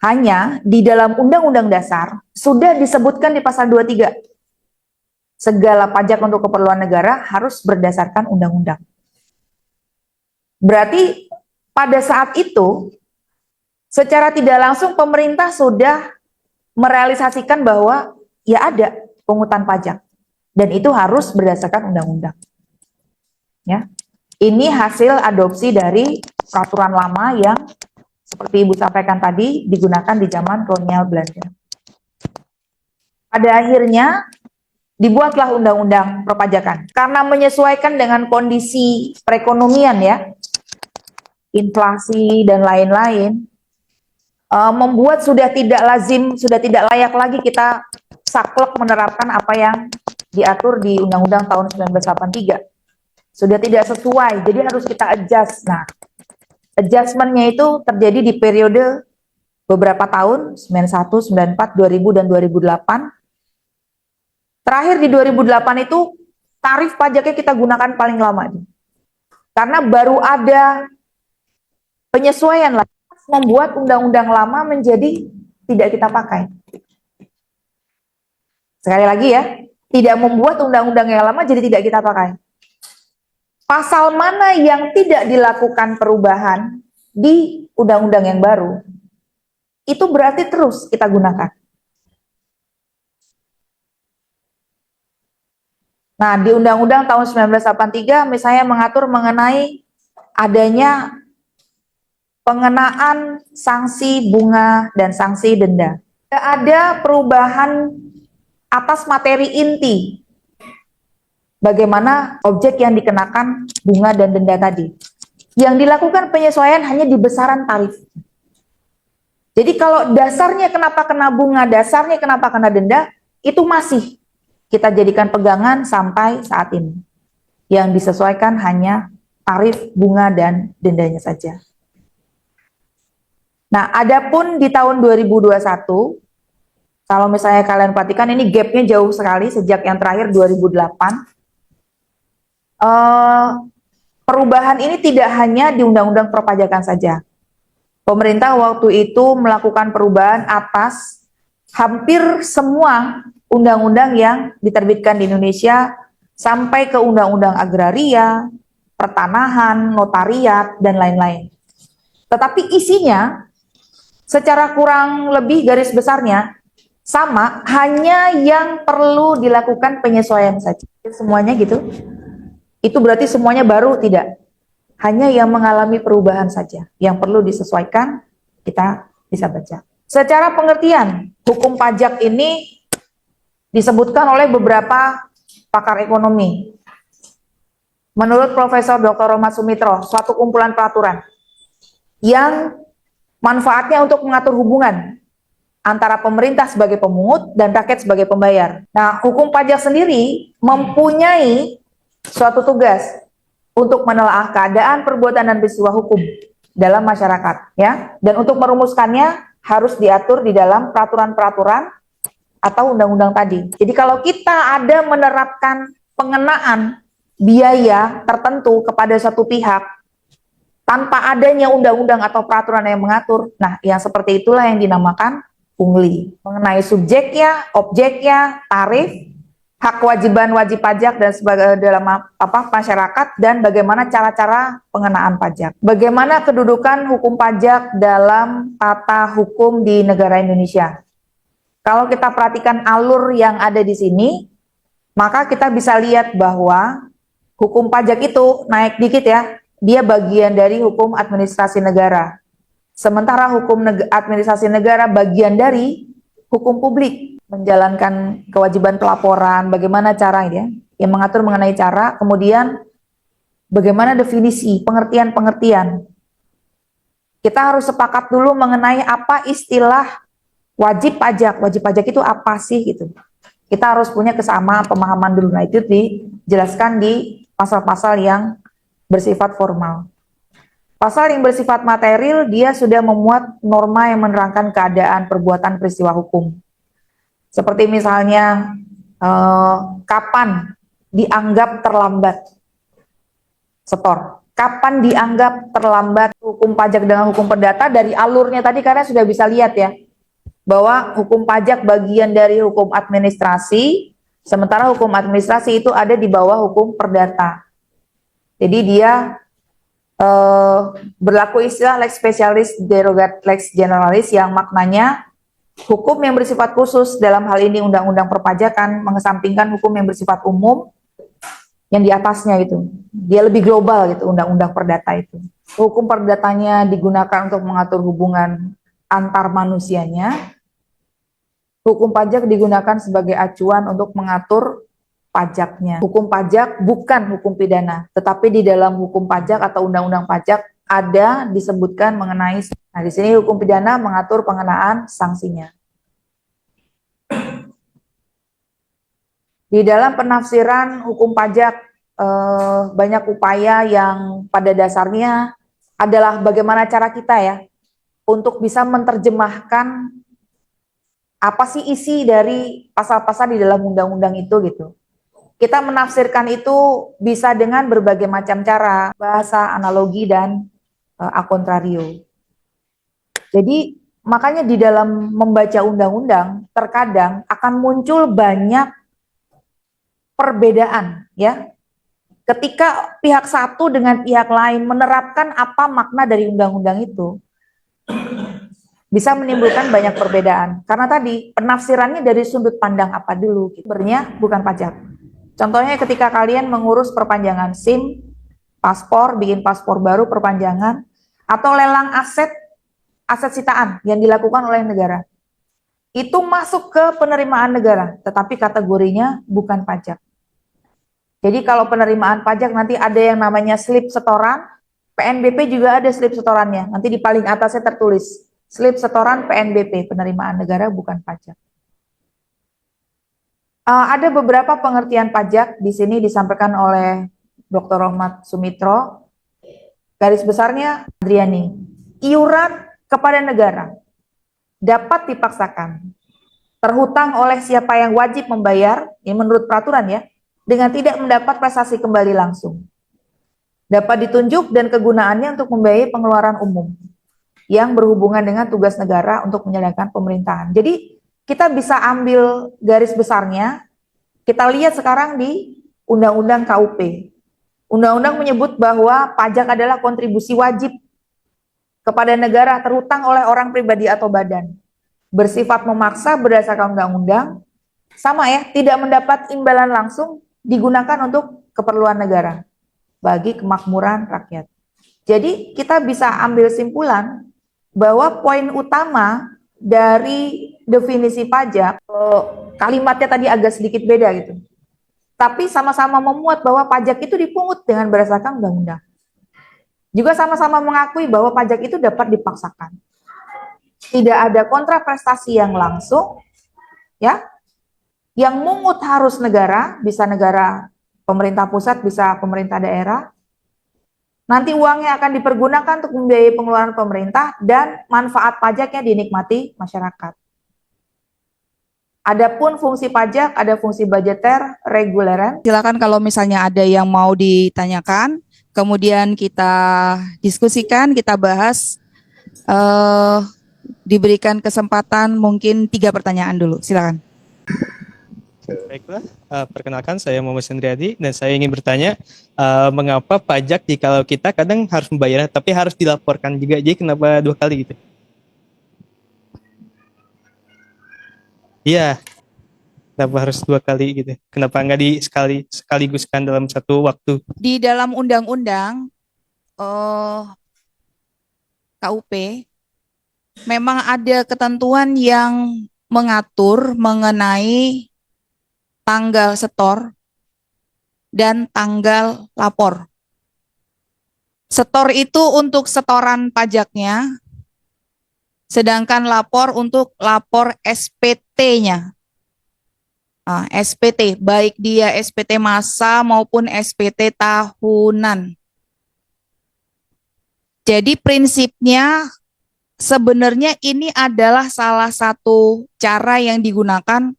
Hanya di dalam Undang-Undang Dasar sudah disebutkan di pasal 23, segala pajak untuk keperluan negara harus berdasarkan undang-undang. Berarti pada saat itu, secara tidak langsung pemerintah sudah merealisasikan bahwa ya ada pungutan pajak. Dan itu harus berdasarkan undang-undang. Ya. Ini hasil adopsi dari peraturan lama yang seperti Ibu sampaikan tadi, digunakan di zaman kolonial Belanda. Pada akhirnya, dibuatlah undang-undang perpajakan. Karena menyesuaikan dengan kondisi perekonomian ya, inflasi dan lain-lain, membuat sudah tidak lazim, sudah tidak layak lagi kita saklek menerapkan apa yang diatur di Undang-Undang tahun 1983. Sudah tidak sesuai, jadi harus kita adjust. Nah, adjustment-nya itu terjadi di periode beberapa tahun, 91, 94, 2000, dan 2008. Terakhir di 2008 itu, tarif pajaknya kita gunakan paling lama. Karena baru ada penyesuaian lah, membuat undang-undang lama menjadi tidak kita pakai. Sekali lagi ya, tidak membuat undang-undang yang lama jadi tidak kita pakai. Pasal mana yang tidak dilakukan perubahan di undang-undang yang baru, itu berarti terus kita gunakan. Nah, di Undang-Undang tahun 1983 misalnya mengatur mengenai adanya pengenaan sanksi bunga dan sanksi denda. Ada perubahan atas materi inti, bagaimana objek yang dikenakan bunga dan denda tadi. Yang dilakukan penyesuaian hanya di besaran tarif. Jadi kalau dasarnya kenapa kena bunga, dasarnya kenapa kena denda, itu masih kita jadikan pegangan sampai saat ini. Yang disesuaikan hanya tarif bunga dan dendanya saja. Nah, adapun di tahun 2021, kalau misalnya kalian perhatikan ini gapnya jauh sekali sejak yang terakhir 2008. Perubahan ini tidak hanya di undang-undang perpajakan saja. Pemerintah waktu itu melakukan perubahan atas hampir semua undang-undang yang diterbitkan di Indonesia sampai ke undang-undang agraria, pertanahan, notariat, dan lain-lain. Tetapi isinya secara kurang lebih garis besarnya sama, hanya yang perlu dilakukan penyesuaian saja. Semuanya gitu. Itu berarti semuanya baru? Tidak. Hanya yang mengalami perubahan saja. Yang perlu disesuaikan, kita bisa baca. Secara pengertian, hukum pajak ini disebutkan oleh beberapa pakar ekonomi. Menurut Profesor Dr. Roma Sumitra, suatu kumpulan peraturan yang manfaatnya untuk mengatur hubungan antara pemerintah sebagai pemungut dan rakyat sebagai pembayar. Nah, hukum pajak sendiri mempunyai suatu tugas untuk menelaah keadaan, perbuatan, dan peristiwa hukum dalam masyarakat, ya. Dan untuk merumuskannya harus diatur di dalam peraturan-peraturan atau undang-undang tadi. Jadi kalau kita ada menerapkan pengenaan biaya tertentu kepada satu pihak tanpa adanya undang-undang atau peraturan yang mengatur, nah yang seperti itulah yang dinamakan pungli. Mengenai subjeknya, objeknya, tarif, hak kewajiban wajib pajak dan sebagai dalam masyarakat, dan bagaimana cara-cara pengenaan pajak. Bagaimana kedudukan hukum pajak dalam tata hukum di negara Indonesia? Kalau kita perhatikan alur yang ada di sini, maka kita bisa lihat bahwa hukum pajak itu naik dikit ya, dia bagian dari hukum administrasi negara. Sementara hukum administrasi negara bagian dari hukum publik. Menjalankan kewajiban pelaporan, bagaimana cara ya, yang mengatur mengenai cara, kemudian bagaimana definisi, pengertian-pengertian. Kita harus sepakat dulu mengenai apa istilah wajib pajak. Wajib pajak itu apa sih gitu. Kita harus punya kesamaan pemahaman dulu. Nah, itu dijelaskan di pasal-pasal yang bersifat formal. Pasal yang bersifat material, dia sudah memuat norma yang menerangkan keadaan, perbuatan, peristiwa hukum. Seperti misalnya kapan dianggap terlambat setor. Kapan dianggap terlambat hukum pajak dengan hukum perdata? Dari alurnya tadi karena sudah bisa lihat ya, bahwa hukum pajak bagian dari hukum administrasi, sementara hukum administrasi itu ada di bawah hukum perdata. Jadi dia berlaku istilah lex specialis derogat lex generalis yang maknanya hukum yang bersifat khusus, dalam hal ini undang-undang perpajakan, mengesampingkan hukum yang bersifat umum yang di atasnya itu. Dia lebih global gitu, undang-undang perdata itu. Hukum perdatanya digunakan untuk mengatur hubungan antar manusianya. Hukum pajak digunakan sebagai acuan untuk mengatur pajaknya. Hukum pajak bukan hukum pidana, tetapi di dalam hukum pajak atau undang-undang pajak ada disebutkan mengenai, nah di sini hukum pidana mengatur pengenaan sanksinya. Di dalam penafsiran hukum pajak banyak upaya yang pada dasarnya adalah bagaimana cara kita ya untuk bisa menerjemahkan apa sih isi dari pasal-pasal di dalam undang-undang itu gitu. Kita menafsirkan itu bisa dengan berbagai macam cara, bahasa, analogi, dan a contrario. Jadi makanya di dalam membaca undang-undang terkadang akan muncul banyak perbedaan ya. Ketika pihak satu dengan pihak lain menerapkan apa makna dari undang-undang itu, bisa menimbulkan banyak perbedaan. Karena tadi penafsirannya dari sudut pandang apa dulu, sebenarnya bukan pajak. Contohnya ketika kalian mengurus perpanjangan SIM, paspor, bikin paspor baru perpanjangan, atau lelang aset sitaan yang dilakukan oleh negara. Itu masuk ke penerimaan negara, tetapi kategorinya bukan pajak. Jadi kalau penerimaan pajak nanti ada yang namanya slip setoran, PNBP juga ada slip setorannya. Nanti di paling atasnya tertulis, slip setoran PNBP, penerimaan negara bukan pajak. Ada beberapa pengertian pajak di sini disampaikan oleh Dr. Rohmat Sumitro. Garis besarnya, Adriani, iuran kepada negara dapat dipaksakan, terhutang oleh siapa yang wajib membayar, ini menurut peraturan ya, dengan tidak mendapat prestasi kembali langsung. Dapat ditunjuk dan kegunaannya untuk membiayai pengeluaran umum yang berhubungan dengan tugas negara untuk menjalankan pemerintahan. Jadi kita bisa ambil garis besarnya, kita lihat sekarang di Undang-Undang KUP. Undang-undang menyebut bahwa pajak adalah kontribusi wajib kepada negara terhutang oleh orang pribadi atau badan. Bersifat memaksa berdasarkan undang-undang, sama ya, tidak mendapat imbalan langsung, digunakan untuk keperluan negara bagi kemakmuran rakyat. Jadi kita bisa ambil simpulan bahwa poin utama dari definisi pajak, kalimatnya tadi agak sedikit beda gitu, tapi sama-sama memuat bahwa pajak itu dipungut dengan berdasarkan undang-undang. Juga sama-sama mengakui bahwa pajak itu dapat dipaksakan. Tidak ada kontraprestasi yang langsung, ya. Yang mungut harus negara, bisa negara pemerintah pusat, bisa pemerintah daerah. Nanti uangnya akan dipergunakan untuk membiayai pengeluaran pemerintah dan manfaat pajaknya dinikmati masyarakat. Adapun fungsi pajak, ada fungsi budgeter, reguleran. Silakan kalau misalnya ada yang mau ditanyakan, kemudian kita diskusikan, kita bahas. Diberikan kesempatan mungkin 3 pertanyaan dulu, silakan. Baiklah, perkenalkan saya Muhammad Sendriadi dan saya ingin bertanya mengapa pajak jika kita kadang harus membayar tapi harus dilaporkan juga, jadi kenapa 2 kali gitu? Iya, kenapa harus 2 kali gitu? Kenapa nggak sekaliguskan dalam satu waktu? Di dalam undang-undang KUP memang ada ketentuan yang mengatur mengenai tanggal setor dan tanggal lapor. Setor itu untuk setoran pajaknya, sedangkan lapor untuk lapor SPT-nya. Nah, SPT, baik dia SPT massa maupun SPT tahunan. Jadi prinsipnya sebenarnya ini adalah salah satu cara yang digunakan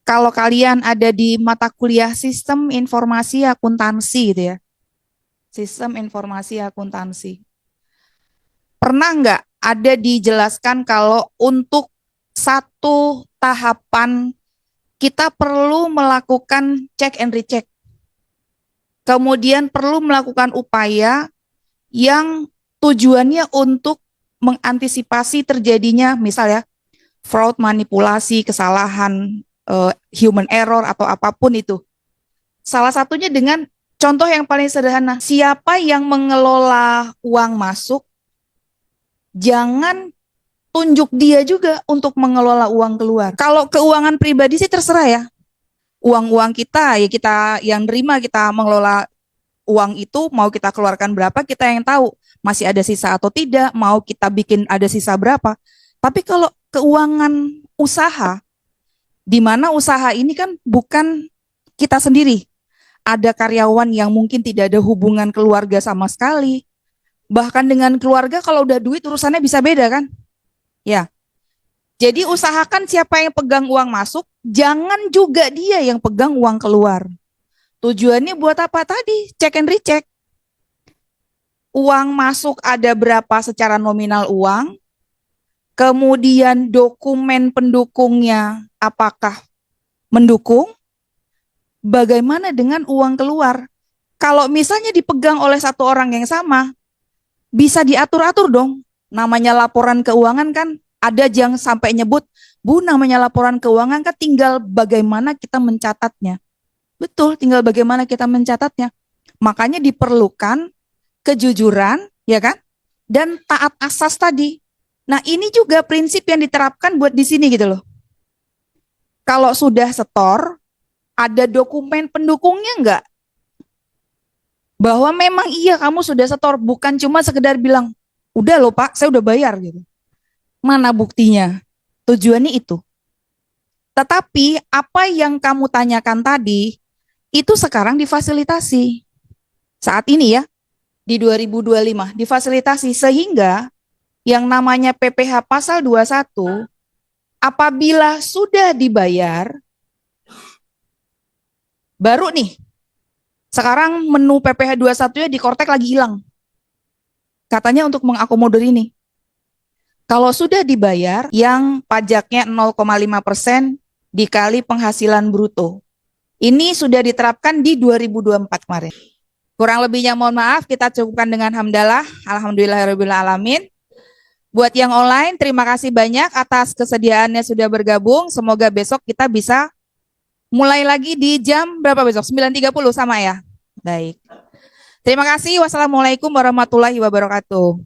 kalau kalian ada di mata kuliah sistem informasi akuntansi gitu ya. Sistem informasi akuntansi. Pernah nggak ada dijelaskan kalau untuk satu tahapan kita perlu melakukan check and recheck. Kemudian perlu melakukan upaya yang tujuannya untuk mengantisipasi terjadinya misalnya fraud, manipulasi, kesalahan, human error atau apapun itu. Salah satunya dengan contoh yang paling sederhana, siapa yang mengelola uang masuk, jangan tunjuk dia juga untuk mengelola uang keluar. Kalau keuangan pribadi sih terserah ya. Uang-uang kita, ya kita yang nerima, kita mengelola uang itu, mau kita keluarkan berapa, kita yang tahu. Masih ada sisa atau tidak, mau kita bikin ada sisa berapa. Tapi kalau keuangan usaha, di mana usaha ini kan bukan kita sendiri. Ada karyawan yang mungkin tidak ada hubungan keluarga sama sekali. Bahkan dengan keluarga kalau udah duit urusannya bisa beda kan? Ya. Jadi usahakan siapa yang pegang uang masuk, jangan juga dia yang pegang uang keluar. Tujuannya buat apa tadi? Check and recheck. Uang masuk ada berapa secara nominal uang, kemudian dokumen pendukungnya apakah mendukung, bagaimana dengan uang keluar. Kalau misalnya dipegang oleh satu orang yang sama, bisa diatur-atur dong. Namanya laporan keuangan kan, ada yang sampai nyebut, Bu, namanya laporan keuangan kan tinggal bagaimana kita mencatatnya. Betul, tinggal bagaimana kita mencatatnya. Makanya diperlukan kejujuran, ya kan? Dan taat asas tadi. Nah, ini juga prinsip yang diterapkan buat di sini gitu loh. Kalau sudah setor, ada dokumen pendukungnya enggak? Bahwa memang iya kamu sudah setor, bukan cuma sekedar bilang, udah loh Pak, saya udah bayar gitu. Mana buktinya? Tujuannya itu. Tetapi apa yang kamu tanyakan tadi, itu sekarang difasilitasi. Saat ini ya, di 2025, difasilitasi sehingga yang namanya PPh pasal 21, apabila sudah dibayar, baru nih, sekarang menu PPh 21-nya di Kortek lagi hilang. Katanya untuk mengakomodir ini. Kalau sudah dibayar, yang pajaknya 0,5% dikali penghasilan bruto. Ini sudah diterapkan di 2024 kemarin. Kurang lebihnya mohon maaf, kita cukupkan dengan hamdalah. Alhamdulillahirabbil alamin. Buat yang online, terima kasih banyak atas kesediaannya sudah bergabung. Semoga besok kita bisa mulai lagi di jam berapa besok? 9.30 sama ya? Baik. Terima kasih. Wassalamualaikum warahmatullahi wabarakatuh.